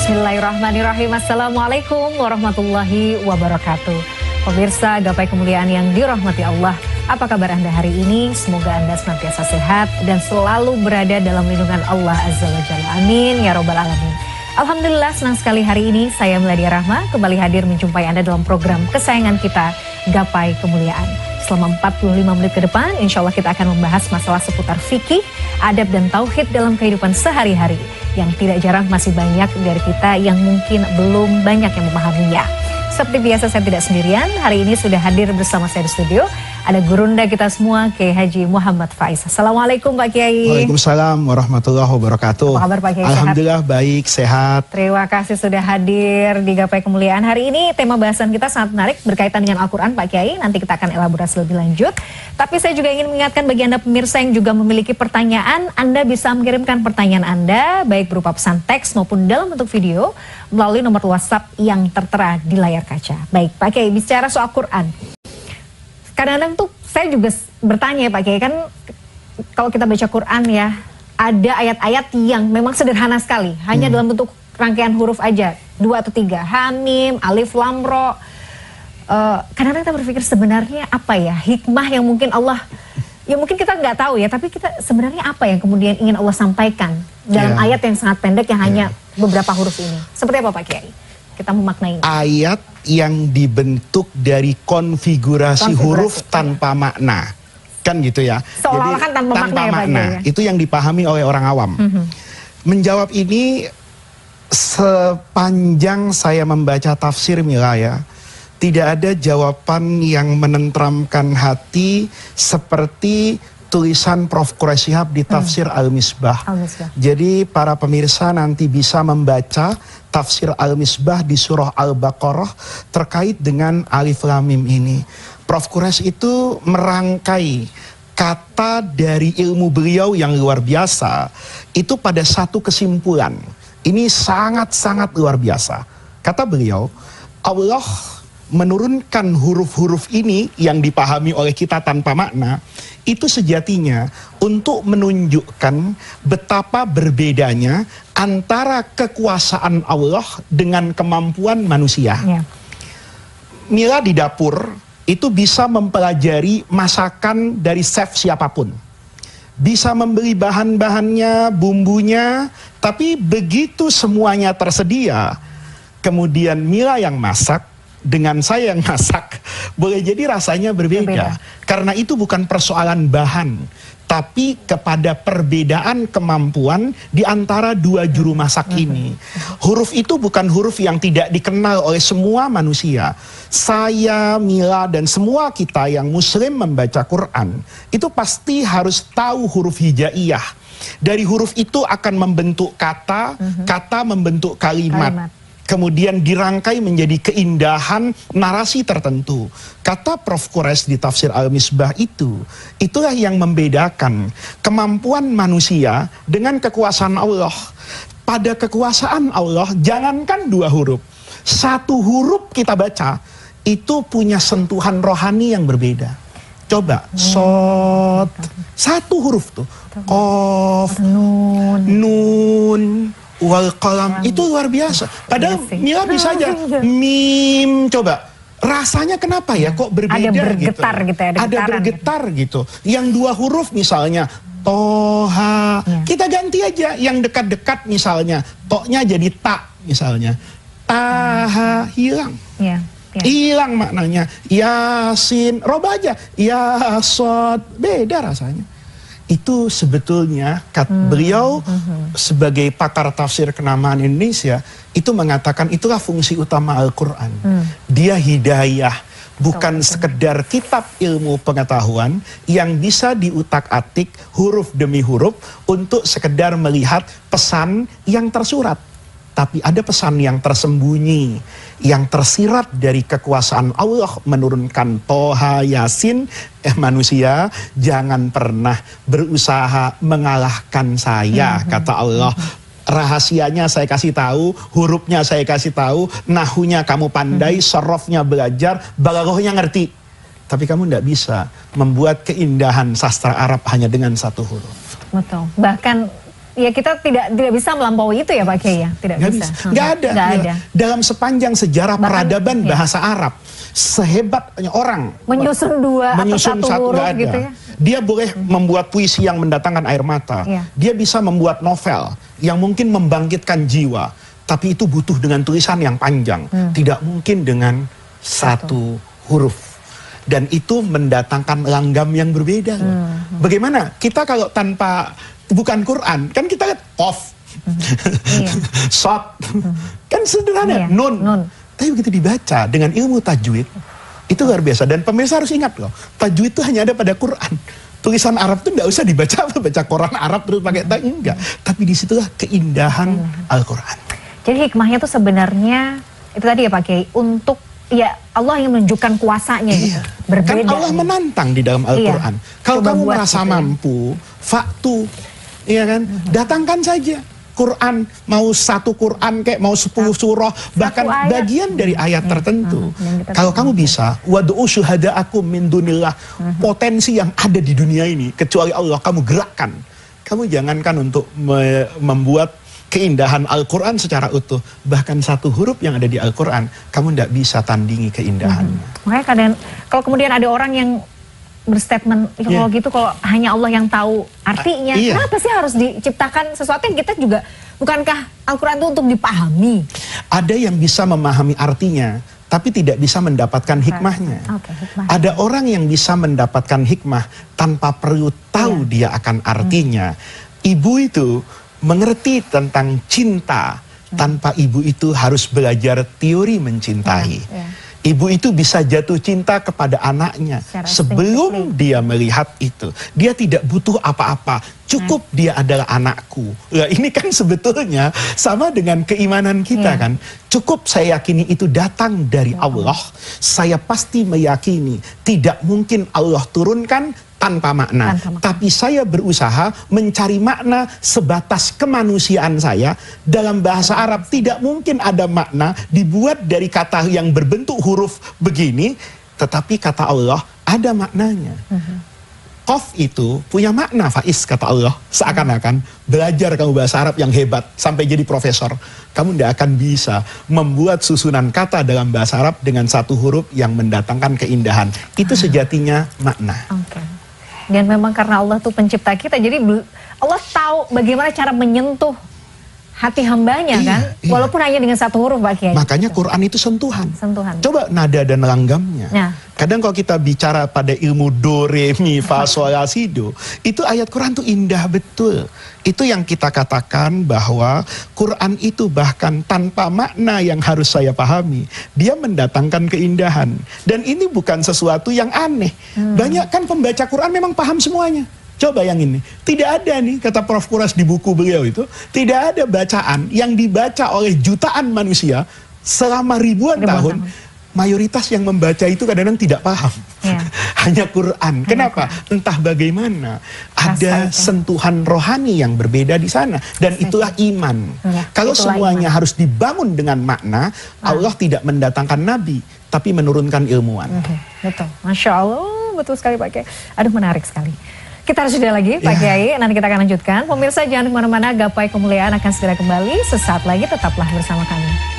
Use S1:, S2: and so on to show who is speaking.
S1: Bismillahirrahmanirrahim. Assalamualaikum warahmatullahi wabarakatuh. Pemirsa Gapai Kemuliaan yang dirahmati Allah, apa kabar Anda hari ini? Semoga Anda senantiasa sehat dan selalu berada dalam lindungan Allah Azza wa Jalla. Amin ya robbal alamin. Alhamdulillah, senang sekali hari ini saya Meladia Rahma kembali hadir menjumpai Anda dalam program kesayangan kita, Gapai Kemuliaan. Selama 45 menit ke depan, insya Allah kita akan membahas masalah seputar fikih, adab dan tauhid dalam kehidupan sehari-hari. Yang tidak jarang masih banyak dari kita yang mungkin belum banyak yang memahaminya. Seperti biasa saya tidak sendirian, hari ini sudah hadir bersama saya di studio. Ada gurunda kita semua, Kiai Haji Muhammad Faiz. Assalamualaikum Pak Kiai.
S2: Waalaikumsalam warahmatullahi wabarakatuh.
S1: Apa kabar Pak Kiai?
S2: Alhamdulillah sehat? Baik, sehat.
S1: Terima kasih sudah hadir di Gapai Kemuliaan. Hari ini tema bahasan kita sangat menarik berkaitan dengan Al-Quran Pak Kiai. Nanti kita akan elaborasi lebih lanjut. Tapi saya juga ingin mengingatkan bagi Anda pemirsa yang juga memiliki pertanyaan, Anda bisa mengirimkan pertanyaan Anda baik berupa pesan teks maupun dalam bentuk video melalui nomor WhatsApp yang tertera di layar kaca. Baik Pak Kiai, bicara soal Quran. Kadang-kadang tuh saya juga bertanya Pak Kiai, kan kalau kita baca Quran ya, ada ayat-ayat yang memang sederhana sekali, hanya dalam bentuk rangkaian huruf aja, 2 atau 3, Hamim, Alif, Lam, Ro. Kadang-kadang kita berpikir sebenarnya apa ya hikmah yang mungkin Allah, ya mungkin kita nggak tahu ya, tapi kita sebenarnya apa yang kemudian ingin Allah sampaikan dalam ayat yang sangat pendek yang hanya beberapa huruf ini. Seperti apa Pak Kiai? Kita memaknainya.
S2: Ayat yang dibentuk dari konfigurasi huruf tanpa makna. Kan gitu ya.
S1: Seolah-olah kan tanpa makna.
S2: Itu yang dipahami oleh orang awam. Menjawab ini sepanjang saya membaca tafsir Mila ya, tidak ada jawaban yang menenteramkan hati seperti tulisan Prof. Quraish Shihab di tafsir Al-Misbah. Jadi para pemirsa nanti bisa membaca tafsir Al-Misbah di surah Al-Baqarah terkait dengan Alif Lam Mim ini. Prof. Quraish itu merangkai kata dari ilmu beliau yang luar biasa itu pada satu kesimpulan. Ini sangat-sangat luar biasa. Kata beliau, Allah menurunkan huruf-huruf ini yang dipahami oleh kita tanpa makna, itu sejatinya untuk menunjukkan betapa berbedanya antara kekuasaan Allah dengan kemampuan manusia. Mila di dapur itu bisa mempelajari masakan dari chef siapapun. Bisa membeli bahan-bahannya, bumbunya, tapi begitu semuanya tersedia, kemudian Mila yang masak, dengan saya yang masak, boleh jadi rasanya berbeda. Karena itu bukan persoalan bahan, tapi kepada perbedaan kemampuan di antara dua juru masak ini. Huruf itu bukan huruf yang tidak dikenal oleh semua manusia. Saya, Mila, dan semua kita yang muslim membaca Quran, itu pasti harus tahu huruf hijaiyah. Dari huruf itu akan membentuk kata, kata membentuk kalimat. Kemudian dirangkai menjadi keindahan narasi tertentu. Kata Prof. Quraish di tafsir Al-Misbah itu, itulah yang membedakan kemampuan manusia dengan kekuasaan Allah. Pada kekuasaan Allah, jangankan 2 huruf, 1 huruf kita baca, itu punya sentuhan rohani yang berbeda. Coba, sod, 1 huruf tuh, qaf, nun, wal qalam, itu luar biasa. Padahal Mila bisa aja mim, coba rasanya kenapa ya kok berbeda? Ada
S1: bergetar gitu ya,
S2: ada bergetar gitu. Yang 2 huruf misalnya toha, kita ganti aja yang dekat-dekat misalnya, toknya jadi tak misalnya, taha, hilang. Hilang maknanya. Yasin, roba aja, yasod, beda rasanya. Itu sebetulnya beliau sebagai pakar tafsir kenamaan Indonesia itu mengatakan itulah fungsi utama Al-Quran. Dia hidayah, bukan sekedar kitab ilmu pengetahuan yang bisa diutak-atik huruf demi huruf untuk sekedar melihat pesan yang tersurat. Tapi ada pesan yang tersembunyi, yang tersirat dari kekuasaan Allah menurunkan Toha, Yasin. Manusia jangan pernah berusaha mengalahkan saya, kata Allah. Rahasianya saya kasih tahu, hurufnya saya kasih tahu, nahunya kamu pandai, sorofnya belajar, balaghahnya ngerti. Tapi kamu tidak bisa membuat keindahan sastra Arab hanya dengan 1 huruf.
S1: Betul. Bahkan ya kita tidak bisa melampaui itu ya Pak Kiai ya, tidak bisa.
S2: Nggak ada. Dalam sepanjang sejarah peradaban bahasa Arab, sehebatnya orang
S1: menyusun satu huruf gitu ya.
S2: Dia boleh membuat puisi yang mendatangkan air mata. Dia bisa membuat novel yang mungkin membangkitkan jiwa, tapi itu butuh dengan tulisan yang panjang. Tidak mungkin dengan satu huruf. Dan itu mendatangkan langgam yang berbeda. Bagaimana kita kalau tanpa bukan Quran, kan kita lihat qaf, shad, kan sederhana, nun. Tapi begitu dibaca dengan ilmu tajwid, itu luar biasa. Dan pemirsa harus ingat loh, tajwid itu hanya ada pada Quran. Tulisan Arab itu tidak usah baca Quran Arab terus pakai tajwid, enggak. Tapi disitulah keindahan Al-Quran.
S1: Jadi hikmahnya itu sebenarnya itu tadi ya Pak Kiai, untuk ya Allah yang menunjukkan kuasanya gitu. Berbeda.
S2: Kan Allah menantang di dalam Al-Quran. Kalau kamu merasa mampu, faktu, ya kan, datangkan saja Quran, mau satu Quran kayak mau 10 surah, bahkan bagian dari ayat tertentu. Kalau kamu bisa, wad'u syuhada'akum min dunillah, potensi yang ada di dunia ini kecuali Allah kamu gerakkan. Kamu jangankan untuk membuat keindahan Al-Quran secara utuh, bahkan satu huruf yang ada di Al-Quran kamu tidak bisa tandingi keindahannya.
S1: Makanya kadang kalau kemudian ada orang yang berstatement, kalau gitu kalau hanya Allah yang tahu artinya, kenapa sih harus diciptakan sesuatu yang kita juga, bukankah Al-Quran itu untuk dipahami? Ada
S2: yang bisa memahami artinya tapi tidak bisa mendapatkan hikmahnya. Ada orang yang bisa mendapatkan hikmah tanpa perlu tahu dia akan artinya. Ibu itu mengerti tentang cinta tanpa ibu itu harus belajar teori mencintai. Ibu itu bisa jatuh cinta kepada anaknya sebelum dia melihat itu. Dia tidak butuh apa-apa, cukup dia adalah anakku. Nah, ini kan sebetulnya sama dengan keimanan kita kan. Cukup saya yakini itu datang dari Allah. Saya pasti meyakini tidak mungkin Allah turunkan tanpa makna. Tapi saya berusaha mencari makna sebatas kemanusiaan saya. Dalam bahasa Arab tidak mungkin ada makna dibuat dari kata yang berbentuk huruf begini, tetapi kata Allah ada maknanya. Qaf itu punya makna, Faiz, kata Allah. Seakan-akan belajar kamu bahasa Arab yang hebat sampai jadi profesor, kamu tidak akan bisa membuat susunan kata dalam bahasa Arab dengan satu huruf yang mendatangkan keindahan. Itu sejatinya makna.
S1: Dan memang karena Allah tuh pencipta kita, jadi Allah tahu bagaimana cara menyentuh hati hambanya kan, walaupun hanya dengan satu huruf Pak Kiai.
S2: Makanya Quran itu sentuhan. Coba nada dan langgamnya. Kadang kalau kita bicara pada ilmu do, re, mi, fa, sol, la, si, do, itu ayat Quran tuh indah betul. Itu yang kita katakan bahwa Quran itu bahkan tanpa makna yang harus saya pahami, dia mendatangkan keindahan. Dan ini bukan sesuatu yang aneh. Banyak kan pembaca Quran memang paham semuanya. Coba yang ini, tidak ada nih, kata Prof. Kuras di buku beliau itu, tidak ada bacaan yang dibaca oleh jutaan manusia selama ribuan tahun. Mayoritas yang membaca itu kadang-kadang tidak paham. Hanya Quran. Kenapa? Entah bagaimana. Ada sentuhan rohani yang berbeda di sana. Dan itulah iman. Kalau semuanya harus dibangun dengan makna, Allah tidak mendatangkan nabi, tapi menurunkan ilmuwan.
S1: Betul. Masya Allah, betul sekali Pak Kiai. Aduh, menarik sekali. Kita harus sudah lagi Pak Kiai, nanti kita akan lanjutkan. Pemirsa jangan kemana-mana, Gapai Kemuliaan akan segera kembali. Sesaat lagi tetaplah bersama kami.